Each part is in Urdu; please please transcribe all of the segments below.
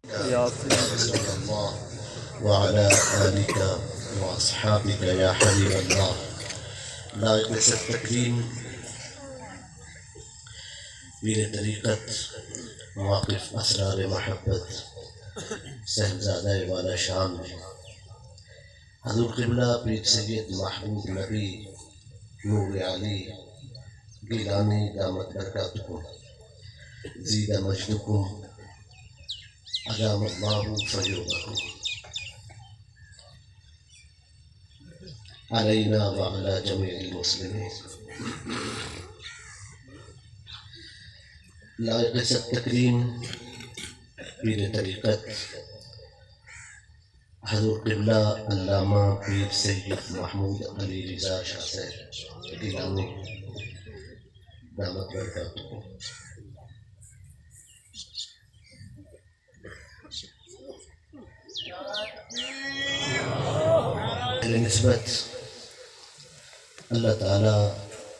صلی اللہ وعلى آلك وأصحابك يا حبيب الله. لائق التکریم پیر طریقت مواقف اسرار محبت صاحبزادہ والا شام حضور قبلہ پیر سید محبوب نبی نور علی گیلانی دامت برکاتکم زید مجدکم ادام اللہ فیوبکم علینا وعلی جمیع المسلمین. لائق تکریم پیر طریقت حضور قبلہ علامہ پیر سید محمود علی رضا شاہ صاحب گیلانی دامت برکاتکم. نسبت اللہ تعالیٰ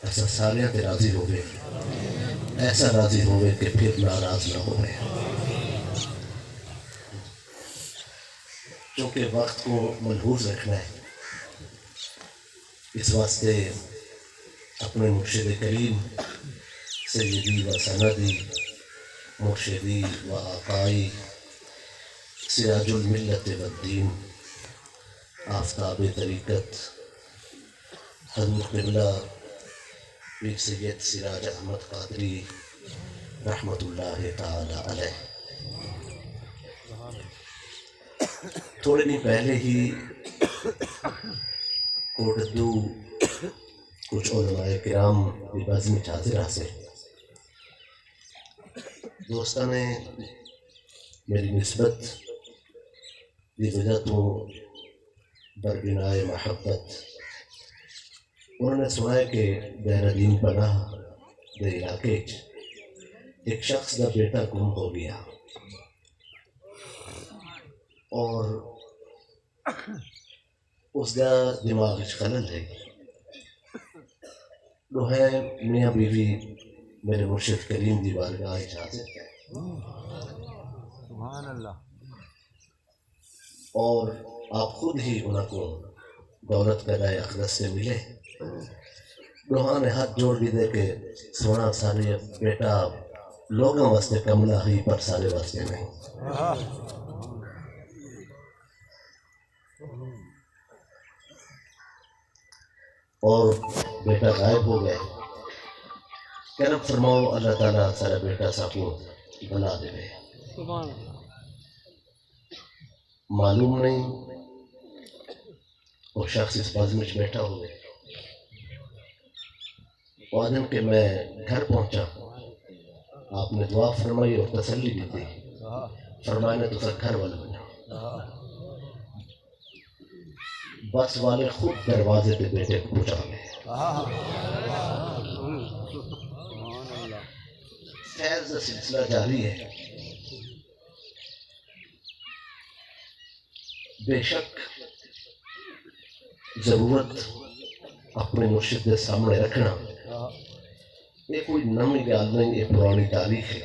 ایسا ساریاں تے راضی ہوئے، ایسا راضی ہوئے کہ پھر ناراض نہ ہوئے. چونکہ وقت کو ملحوظ رکھنا ہے، اس واسطے اپنے مرشد کریم سیدی و سندی مرشدی و آقائی سراج الملت والدین آفتاب طریقت حضور قبلہ پیر سید سراج احمد قادری رحمت اللہ تعالی علیہ تھوڑے دن پہلے ہی کوٹدو کچھ علماء کرام کی بزم حاضر سے دوستان نے میری نسبت دی وجہ تو بربنائے محبت انہوں نے سنا ہے کہ دہرادین پناہ دے علاقے ایک شخص کا بیٹا گم ہو گیا اور اس کا دماغ خلل ہے. وہ ہے میاں بیوی میرے مرشد کریم دی بارگاہ حاضر ہے سبحان اللہ، اور آپ خود ہی انہوں کو دولت کا رائے اقدس سے ملے. روحاں نے ہاتھ جوڑ بھی دے کہ سونا سارے بیٹا لوگوں واسطے کملا ہی پر سارے واسطے نہیں. اور بیٹا غائب ہو گئے. کرم فرماؤ اللہ تعالیٰ سارا بیٹا ساکو بنا دے. معلوم نہیں وہ شخص اس بازم میں بیٹھا ہوئے. وعدم کہ میں گھر پہنچا، آپ نے دعا فرمائی اور تسلی بھی دی. فرمایا نے تو پھر گھر والے بنا. بس والے خود دروازے پہ بیٹے کو پہنچا گئے. خیر کا سلسلہ جاری ہے. بے شک ضرورت اپنے مرشد کے سامنے رکھنا یہ کوئی نئی گل نہیں، یہ پرانی تاریخ ہے.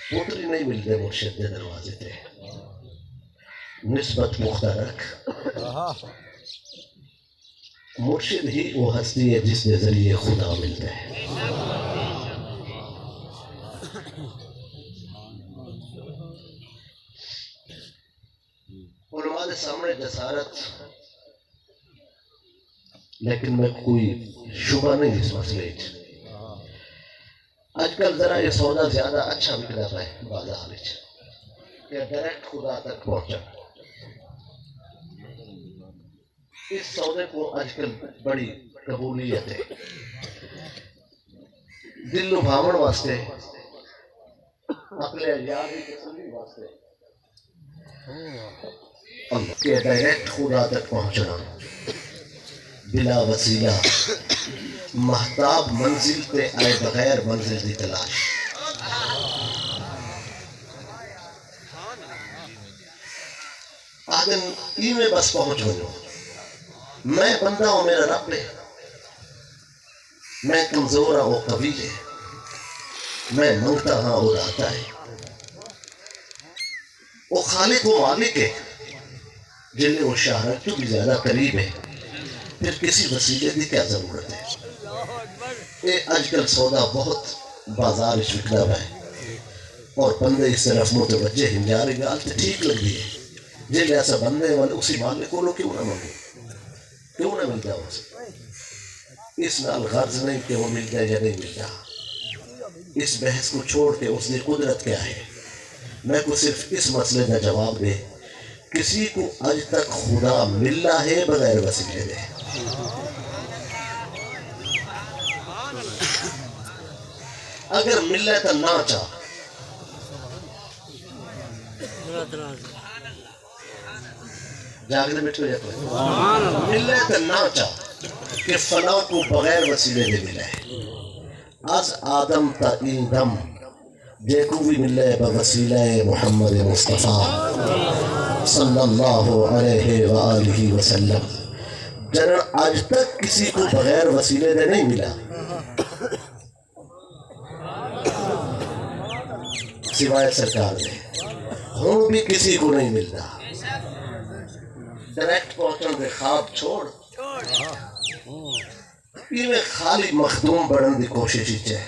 پوتر ہی نہیں ملتے مرشد کے دروازے تے. نسبت پختہ رکھ. مرشد ہی وہ ہستی ہے جس کے ذریعے خدا ملتا ہے. علماء کے سامنے جسارت، لیکن میں کوئی شبہ نہیں اس مسئلے. آج کل ذرا یہ سودا زیادہ اچھا بک رہا ہے بازار میں کہ ڈائریکٹ خدا تک پہنچا. اس سودے کو آج کل بڑی قبولیت ہے. دل لبھاون واسطے، عقل یاد کی تسلی واسطے کہ ڈائریکٹ خدا تک پہنچنا بلا وسیلہ مہتاب منزل تے آئے بغیر منزل دی تلاش. آدم ای میں بس پہنچ ہوں. میں بندہ ہوں میرا رب ہے، میں کمزور ہوں وہ قوی ہے، میں منگتا ہاں وہ داتا ہے. وہ خالق و مالک ہے جن وہ شہرت تو بھی زیادہ قریب ہے، پھر کسی وسیلے کی کیا ضرورت ہے؟ یہ آج کل سودا بہت بازار وکدا ہے اور بندے اس طرف متوجہ ہیں، جا رہی گال تو ٹھیک لگ رہی ہے، جی ایسا بندے والے اسی مالک کو کیوں نہ مانگو، کیوں نہ مل جاؤ اس نال غرض نہیں کہ وہ مل جائے یا نہیں مل جا۔ اس بحث کو چھوڑ کے اس نے قدرت کیا ہے، میں کو صرف اس مسئلے کا جواب دے، کسی کو آج تک خدا ملا ہے بغیر وسیلے دے؟ اگر ملے تو نہ چاہ، جاگنے بیٹھو یا کوئی ملے تو نہ چاہ کہ فلاں کو بغیر وسیلے دے ملے، از آدم تا این دم دیکھو بھی ملے بوسیلہ محمد مصطفیٰ صلی اللہ علیہ وآلہ وسلم، جنہاں آج تک کسی کو بغیر وسیلے دے نہیں ملا سوائے سرکار دے، ہوں بھی کسی کو نہیں ملتا۔ ڈائریکٹ پہنچن دے خواب چھوڑ، میں خالی مخدوم بڑھن دی کوشش ہے،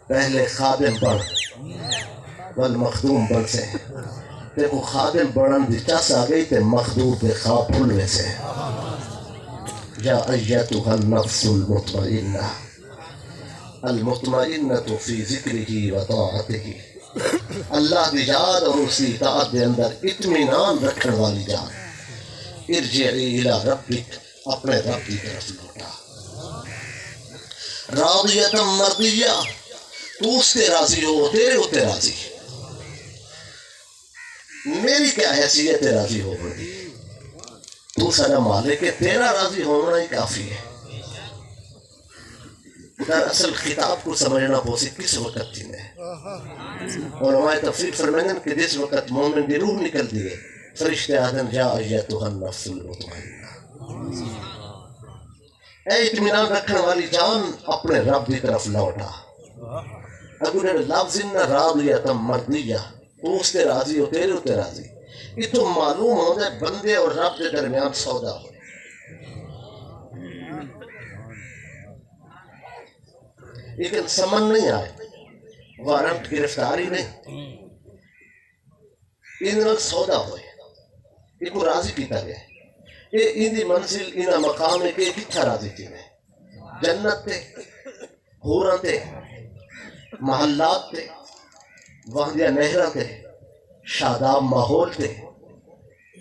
پہلے خادم بڑھ ول مخدوم بڑھ سے، دیکھو خادم بڑھن دی چاس آ گئی تے مخدوم دے خواب پھلوے سے۔ یا ایتها النفس المطمئنہ المطمئنہ فی ذکرہ و طاعتہ، اللہ دی یاد اور اسی اطاعت دے اندر اطمینان رکھنے والی جان، ارجعی الی ربک، اپنے رب کی طرف لوٹا، راضیۃ مرضیہ، تو اس سے راضی ہو تیرے ہوتے راضی، میری کیا حیثیت راضی ہو بڑی، تو سارا مالک ہے، تیرا راضی ہونا ہی کافی ہے۔ دراصل خطاب کو سمجھنا پوسی کس وقت تھی میں، علماء تفسیر فرمائیں کہ جس وقت مومن کی روح نکل دیئے فرشتے آدم جا ایتها النفس المطمئنہ، اے اطمینان رکھنے والی جان اپنے رب کی طرف لوٹا۔ اگر لفظ نہ راضیۃ مرضیہ، تو اس سے راضی ہو تیرے ہوتے راضی، یہ تو معلوم ہو جائے بندے اور رب کے درمیان سودا ہو، لیکن سمن نہیں آئے، وارنٹ گرفتاری نہیں، ان لوگ سودا ہوئے، ان کو راضی کیتا گیا، یہ ان دی منزل ان مقام ہے کہ کتھا راضی تھی میں، جنت تے، حوراں تے، محلات تے، وہاں دیا نہرہ تے، شاداب ماحول تے،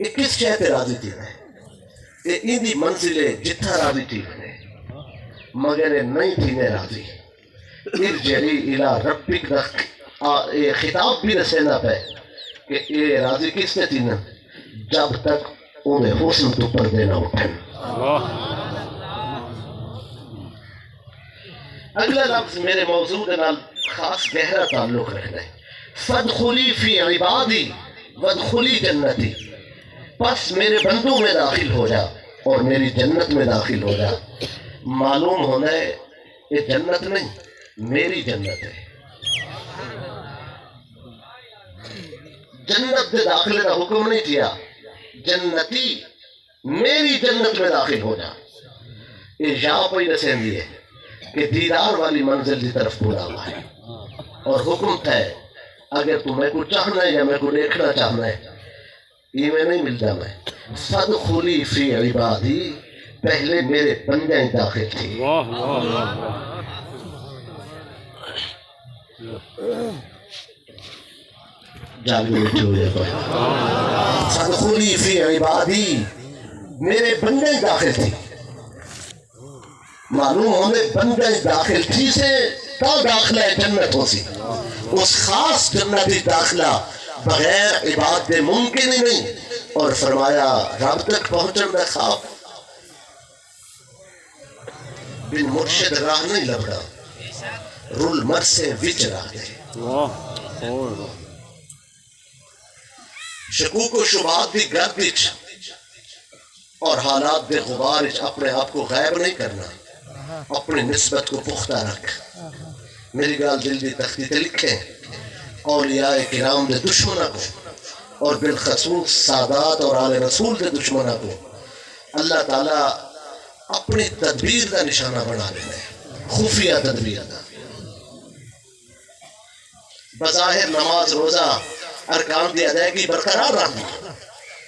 یہ کس شے تے راضی تھی میں، یہ ان دی منزل ہے جتھا راضی تھی میں، مگر نہیں تھی میں راضی۔ ارجعی الی ربک، یہ خطاب بھی رسینا پہ کہ یہ راضی کس نے تھی نا، جب تک انہیں حسن تو پردے نہ اٹھن۔ اگلا لفظ میرے موضوع کے نال خاص گہرا تعلق رکھنا ہے، فادخلی فی عبادی وادخلی جنتی، پس میرے بندوں میں داخل ہو جا اور میری جنت میں داخل ہو جا۔ معلوم ہونا ہے یہ جنت نہیں میری جنت ہے، جنت میں داخلے کا حکم نہیں کیا، جنتی میری جنت میں داخل ہو جا، یہ یہاں پہ رسیں دی ہے کہ دیدار والی منزل کی طرف بولا ہوا ہے، اور حکم تھا اگر تو میں کو چاہنا ہے یا میں کو دیکھنا چاہنا ہے، یہ میں نہیں ملتا میں، فادخلی فی عبادی، پہلے میرے بندے داخل تھی۔ جاگے بیٹھے ہوئے فادخلی فی عبادی، میرے بندے داخل تھی، معلوم ہونے بندے داخل تھی سے تا داخلہ جنت ہو سی، اس خاص جنتی داخلہ بغیر عبادت ممکن ہی نہیں، اور فرمایا رب تک پہنچن دا خواب بن مرشد راہ نہیں لبڑا، رول مر سے وچ راہ دے۔ شکوک و شبہات دی گردش اور حالات دے غبارش اپنے آپ کو غائب نہیں کرنا، اپنی نسبت کو پختہ رکھ۔ میری گال دل دی تختی تے لکھیں، اولیاء کرام دے دشمنہ کو اور بالخصوص سادات اور آل رسول کے دشمنوں کو اللہ تعالیٰ اپنی تدبیر کا نشانہ بنا لینا ہے، خفیہ تدبیر کا۔ بظاہر نماز روزہ ارکان کی ادائیگی برقرار رہی،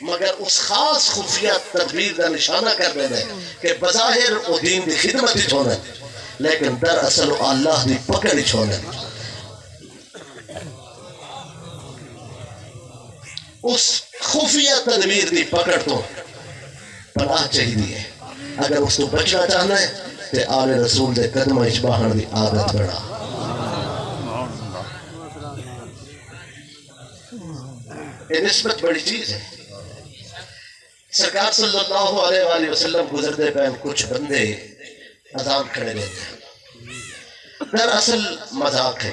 مگر اس خاص خفیہ تدبیر کا نشانہ کر دینا ہے کہ بظاہر وہ دین کی خدمت ہی چھوڑنا ہے، لیکن دراصل اللہ کی پکڑ ہی چھوڑنا ہے۔ اس خفیہ تدبیر کی پکڑ تو پناہ چاہیے، اگر اس کو بچنا چاہنا ہے تو آل رسول دے قدمہ اشباہن دی عادت بڑھا۔ یہ نسبت بڑی چیز ہے۔ سرکار صلی اللہ علیہ وآلہ وسلم گزرتے پہن کچھ بندے اذان کھڑے لیتے ہیں، دراصل مذاق ہے،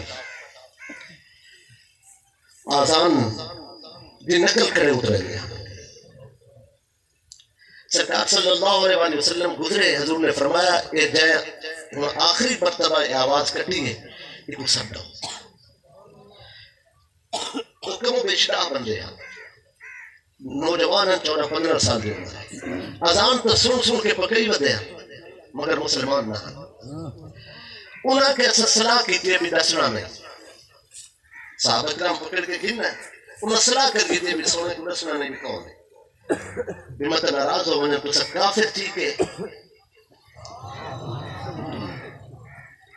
اذان دی نقل کرے اترے گیا۔ سرکار صلی اللہ علیہ وآلہ وسلم گزرے، حضور نے فرمایا یہ جائے آخری مرتبہ یہ آواز کٹی ہے، یہ کو سب ڈاؤ۔ تو کم بیشتہ بندے ہیں، نوجوان 14-15 سال دے اذان تو سن کے پکئی ودے ہیں، مگر مسلمان نہ انہاں کے صلاح کی بھی دسنا نہیں۔ صحابہ کرام پکڑ کے گھننا ہے، انہاں صلاح کر کے بھی سونے کو دسنا نہیں بھی کون ہے، بھی مت ناراض ہو ونے تو سب کافر ٹھیک ہے۔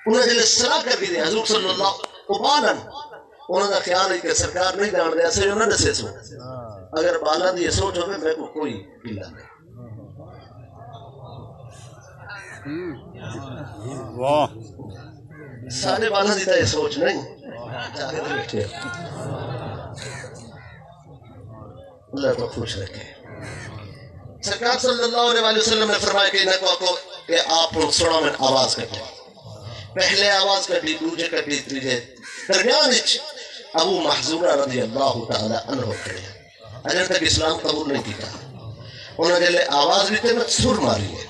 انہاں جلے صلاح کر کے حضور صلی اللہ عبالن انہوں کا خیال ہے کہ سرکار نہیں جان دیا سے انہوں نے سے سو، اگر بالا دی یہ سوچ ہوگی میں کو کوئی پلا نہیں۔ سارے بالا دی یہ سوچ نہیں، چاہے تو بیٹھے اللہ کو خوش رکھے۔ سرکار صلی اللہ علیہ وسلم نے فرمایا کہ انہوں کو کہ آپ سنو میں آواز کرتے پہلے آواز کٹی، دوجے کٹی، تیجے درمیان ابو محذورہ رضی اللہ تعالی عنہ کھڑے ہیں، اجر تک اسلام قبول نہیں کیتا۔ انہوں نے آواز دیتے میں سر ماری ہے،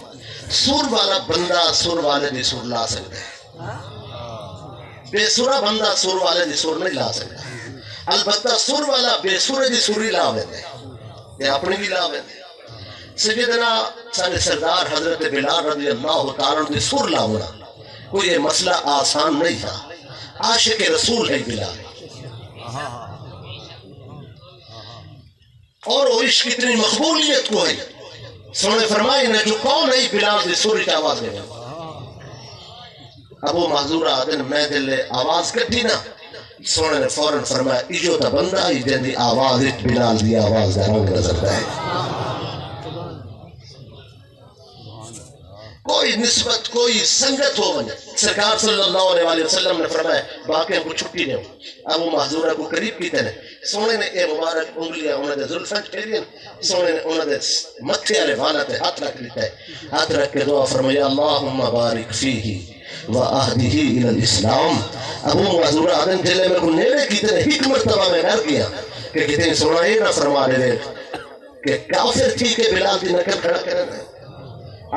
سر والا بندہ سر والے دی سر لا سکتا ہے، بے سرہ بندہ سر والے دی سر نہیں لا سکتا، البتہ سر والا بے سرہ دی سری لا ہوئے یہ اپنی بھی لا ہوئے۔ سیدنا سارے سردار حضرت بلال رضی اللہ تعالیٰ دی سر لا ہونا کوئی یہ مسئلہ آسان نہیں تھا، عاشق رسول ہے بلال، اور وہ عشق اتنی مقبولیت کو ہے۔ سونے فرمائی نے جو کون ہے بلال دی سوری کی آواز دے ابو محذورہ آدن میں دلے آواز کٹی نا، سونے نے فوراں فرمایا ایجو تا بندہ ہی جن دی آواز اچ بلال دی آواز دا رنگ نظر ہے۔ کوئی نسبت کوئی سنگت ہو بنے، سرکار صلی اللہ علیہ وسلم نے فرمایا باقی کو چھٹی دے ابو محذورہ کو قریب کی تنے، سونے نے اے مبارک انگلیاں انہوں نے ذوالفجر پھیرین، سونے نے انہوں نے متھے والے والا تے ہاتھ رکھ لیتا ہے، ہاتھ رکھ کے دعا فرمایا اللہم بارک فیہ وآہدہ الی الاسلام۔ ابو محذورہ آدم جلے میں کو نیرے کی تنے ایک مرتبہ میں گھر کیا کہ کتنے سونا یہ نہ فرما رہے کہ کافر تھی کہ بلال دی نکل کھڑا کرنا ہے۔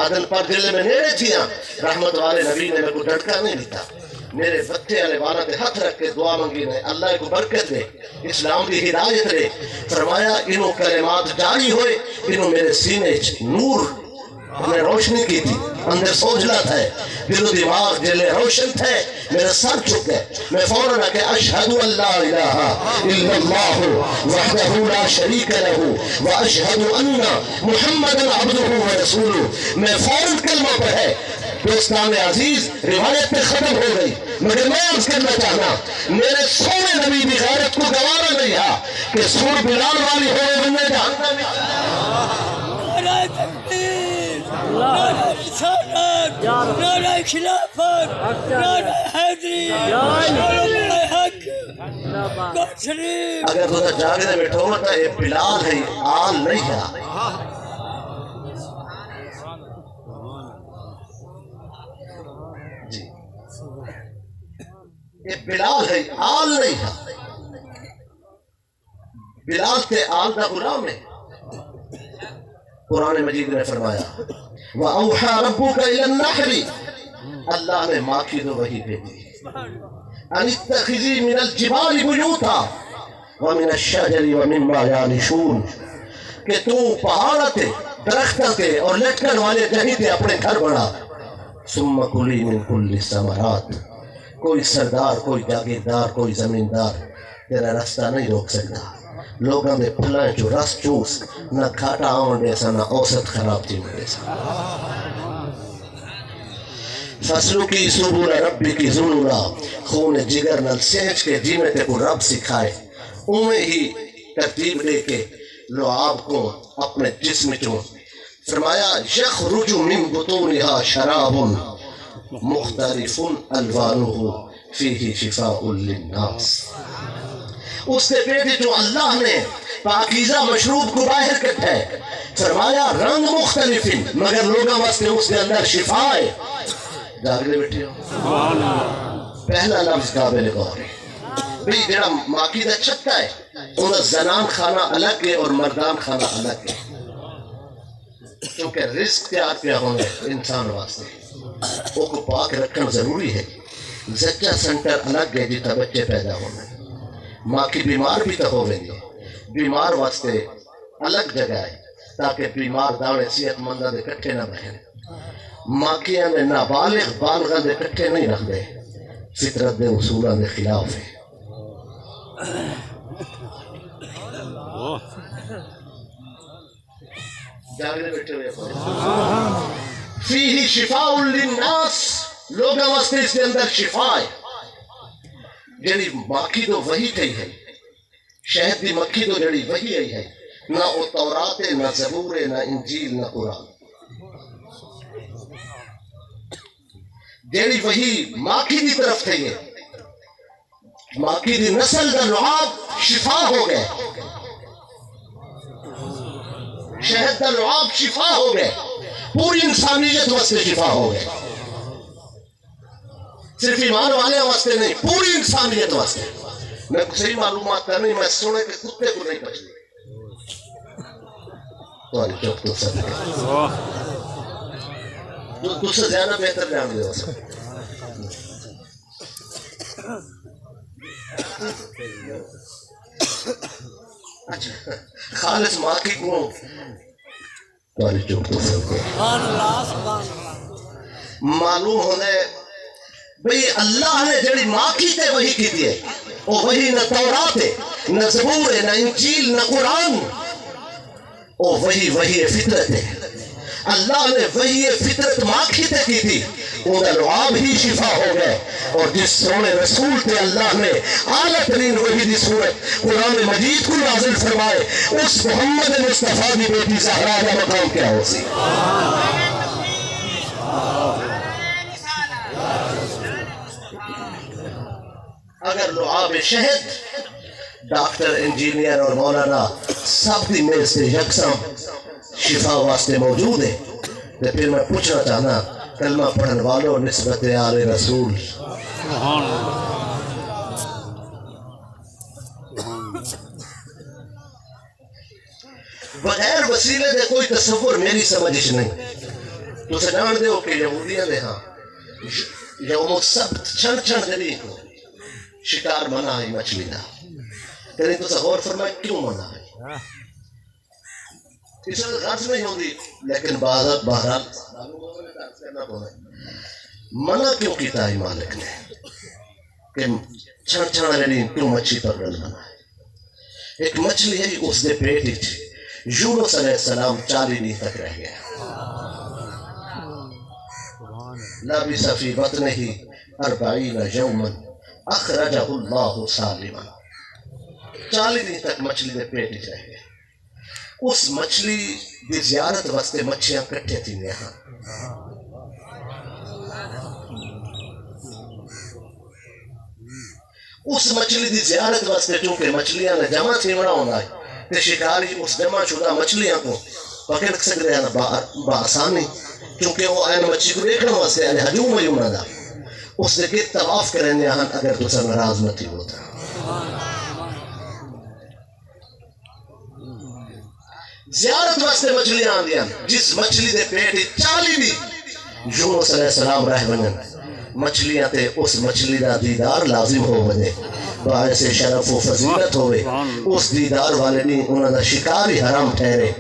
آدن پر دل میں نیرے تھیاں، رحمت والے نبی نے میں کو ڈھٹکا نہیں لیتا، میرے بچے والے والا تے ہاتھ رکھ کے دعا منگی نے اللہ کو برکت دے، اسلام کی ہدایت دے۔ فرمایا انہوں کلمات جاری ہوئے، انہوں میرے سینے نور نے روشنی کی تھی، اندر سوجلت ہے، دل و دماغ جلے روشن تھے، میرا سر چکے، میں فوراً کہ اشہد ان لا الہ الا اللہ وحدہ لا شریک لہ واشہد ان محمد عبدہ ورسولہ، میں فوراً کلمہ پڑھے۔ دوستان عزیز روایت پہ ختم ہو گئی، مگر میں عرض کرنا چاہنا میرے سونے نبی دی غیرت کو گوارا نہیں ہے کہ سور بلال والی ہوئے بندے جہنم میں۔ نعرہ تکبیر، نعرہ رسالت، نعرہ خلافت، نعرہ حیدری، نعرہ حق، گوھر شریف۔ اگر تو جاگے بیٹھو ہوتا یہ بلال ہے، آل نہیں ہے۔ یہ بلال ہے، آل نہیں ہے۔ بلال تے آل دا غلام ہے۔ قرآن مجید نے فرمایا وَأَوْحَى رَبُّكَ إِلَى النَّحْلِ، اللہ نے ماں کی دو وحی بھیجی، أَنِ اتَّخِذِي مِنَ الْجِبَالِ بُيُوتًا، وَمِنَ الشَّجَرِ وَمِمَّا يَعْرِشُونَ کہ تو پہاڑ تے درختہ تے اور لٹکن والے جہیں تے اپنے گھر بنا. ثُمَّ كُلِي مِن كُلِّ الثَّمَرَاتِ کوئی سردار، کوئی جاگیردار، کوئی زمیندار تیرا رستہ نہیں روک سکتا. لوگوں میں پھلائیں جو رس چوس نہ کھاٹا آن دے سا نہ اوسط خراب تھی دے سا. فصلوں کی سبول ربی کی ذنورا خون جگر نل سینچ کے جینے تے کو رب سکھائے. اوہیں ہی ترتیب دے کے لعاب کو اپنے جسم چون فرمایا یخرج من بطونها شراب مختلف الوانہ فیہ شفاء للناس. اس کے پیٹ جو اللہ نے پاکیزہ مشروب کو باہر کٹھا ہے فرمایا رنگ مختلف مگر لوگوں واسطے اس کے اندر شفا ہے. جاگلے بیٹھے ہو پہلا لفظ قابل غور ہے بھئی جڑا ماکی دا چھکا ہے انہاں زنان خانہ الگ ہے اور مردان خانہ الگ ہے کیونکہ رزق تیار کیا ہونے انسان واسطے وہ کو پاک رکھنا ضروری ہے. زچہ سنٹر الگ ہے جیتا بچے پیدا ہونے. ماں کی بیمار بھی تو ہوئے گے بیمار واسطے الگ جگہ ہے تاکہ بیمار دانے صحت مندہ دے کٹھے نہ بہن. ماکیاں نے نابالغ بالغاں دے کٹھے نہیں رکھ دے فطرت دے اصولاں دے خلاف ہے. جاگلے بیٹھے ہوئے فیہ شفاء للناس لوگوں واسطے اس کے اندر شفا ہے. جڑی مکھی تو وہی تھی ہے شہد دی مکھی تو جڑی وہی آئی ہے نہ وہ تورات ہے نہ زبور ہے نہ انجیل نہ قرآن. جڑی وہی ماکی دی طرف تھی ہے ماکی دی نسل دا لعاب شفا ہو گئے. شہد دا لعاب شفا ہو گئے پوری انسانیت واسطے شفا ہو گئے. صرف ایمان والے واسطے نہیں پوری انسانیت واسطے. میں صحیح معلومات کر نہیں میں سنے کہ کتے کو نہیں پچھلی تو چوک تو سب تو سے زیادہ بہتر جان دے ہو سب. اچھا خالص ماں کی کو تو چوک تو سب معلوم ہونے بھئی اللہ نے جڑی ماں کی تے وہی کی دیئے وہ وہی نہ تورات ہے نہ زبور ہے نہ انجیل نہ قرآن وہ وہی فطرت ہے. اللہ نے وہی فطرت ماں کی تے کی تھی انہا لعاب ہی شفا ہو گئے. اور جس سونے رسول تے اللہ نے اعلیٰ ترین وحی دی صورت قرآن مجید کو نازل فرمائے اس محمد مصطفیٰ دی بیٹی زہرا کا مقام کیا ہو سی. اگر لعاب شہد ڈاکٹر انجینئر اور مولانا سب دی میز سے یکساں شفا واسطے موجود ہے تو پھر میں پوچھنا چاہنا کلمہ پڑھن والوں نسبت آل رسول بغیر وسیلے دے کوئی تصور میری سمجھش نہیں. تو سے جان دے ہو کہ یہودیاں دے ہاں یوم السبت چھن چھن دلی کو شکار منع ہے مچھلی دا تیرے تو سے غور فرمائے کیوں منع ہے اس وقت غرض نہیں ہوندی لیکن بہرحال منع کیوں کیتا ہے مالک نے کہ چھن چھن دلی کیوں مچھلی پکڑن منع ہے. ایک مچھلی ہے اس دے پیٹ ہی یونس علیہ السلام 40 دن تک رہ گیا. لبث فی بطنہ 40 یوما اخرجہ اللہ سالما 40 دن تک مچھلی دے پیٹ ہی رہ گئے. اس مچھلی دی زیارت واسطے مچھیاں کٹھے تھی یہاں. اس مچھلی دی زیارت واسطے چونکہ مچھلیاں نے جمع تھی بنا ہونا ہے کہ شکاری اس جمع شدہ مچھلیاں کو پکڑ سکتے ہیں بآسانی کیونکہ وہ آئین مچھی کو دیکھنا واسطے یعنی ہجوم یمنا دا اس سے کہ طواف کریں یہاں اگر تو سر ناراض نہ تھی ہوتا. زیارت واسطے مچھلیاں آن دیا جس مچھلی دے پیٹی 40 دی یونس علیہ السلام رہ بنن مچھلیاں تے اس مچھلی دا دیدار لازم ہو بنے باعث شرف و فضیلت ہوئے اس دیدار والے نہیں انہوں نے شکار ہی حرام ٹھہرے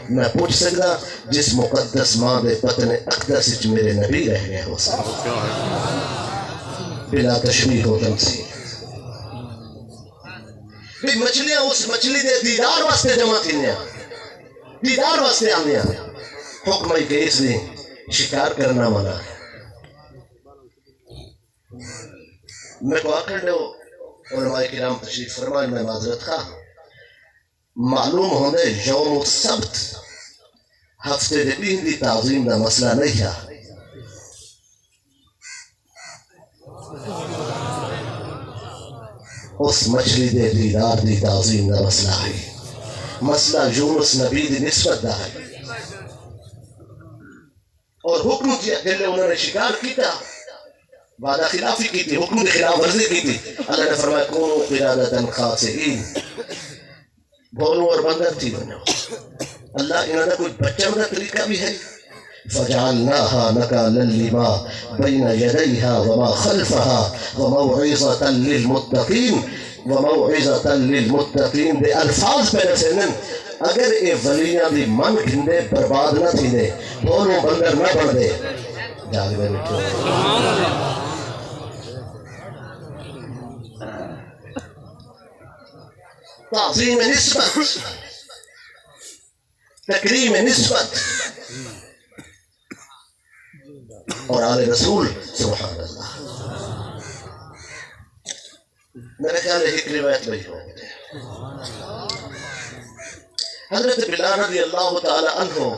میں پوچھ سکتا جس مقدس ماں دے پتن اقدس وچ میرے نبی رہ گئے ہو سکتا بلا تشبیہ ہو تمثیل بھی مچھلیاں اس مچھلی دے دیدار واسطے جمع تھینیاں دیدار واسطے آنیاں حکم ہے کہ اس نے شکار کرنا منع ہے میں کو آکر دے علماء کرام تشریف فرمائے میں معذرت خواہ معلوم ہونے یوم السبت ہفتے دے دین دی تعظیم دا مسئلہ نہیں ہے اس مچھلی دے دیدار دی تعظیم دا مسئلہ ہے مسئلہ یونس نبی دی نسبت دا ہے اور حکم کیا کہ انہوں نے شکار کیتا وعدہ خلافی کی تھی حکم دی خلاف ورزی کی تھی اللہ نے فرمایا کونو قرادتاً خاسئین بھولوں اور بندر تھی بنو اللہ انہوں نے کوئی بچہ مدہ طریقہ بھی ہے فجعلناها نكالا لما بين يديها وما خلفها وموعظة للمتقين وموعظة للمتقين دے الفاظ پہ سنن اگر اے ولیاں دی من گھندے برباد نہ تھی دے بولوں بندر نہ بڑھ دے جاگے میں بچوں تعظیم نسبت تکریم نسبت اور آل رسول سبحان اللہ میرے خیال ہے ایک روایت بھئی ہو حضرت بلال رضی اللہ تعالی عنہ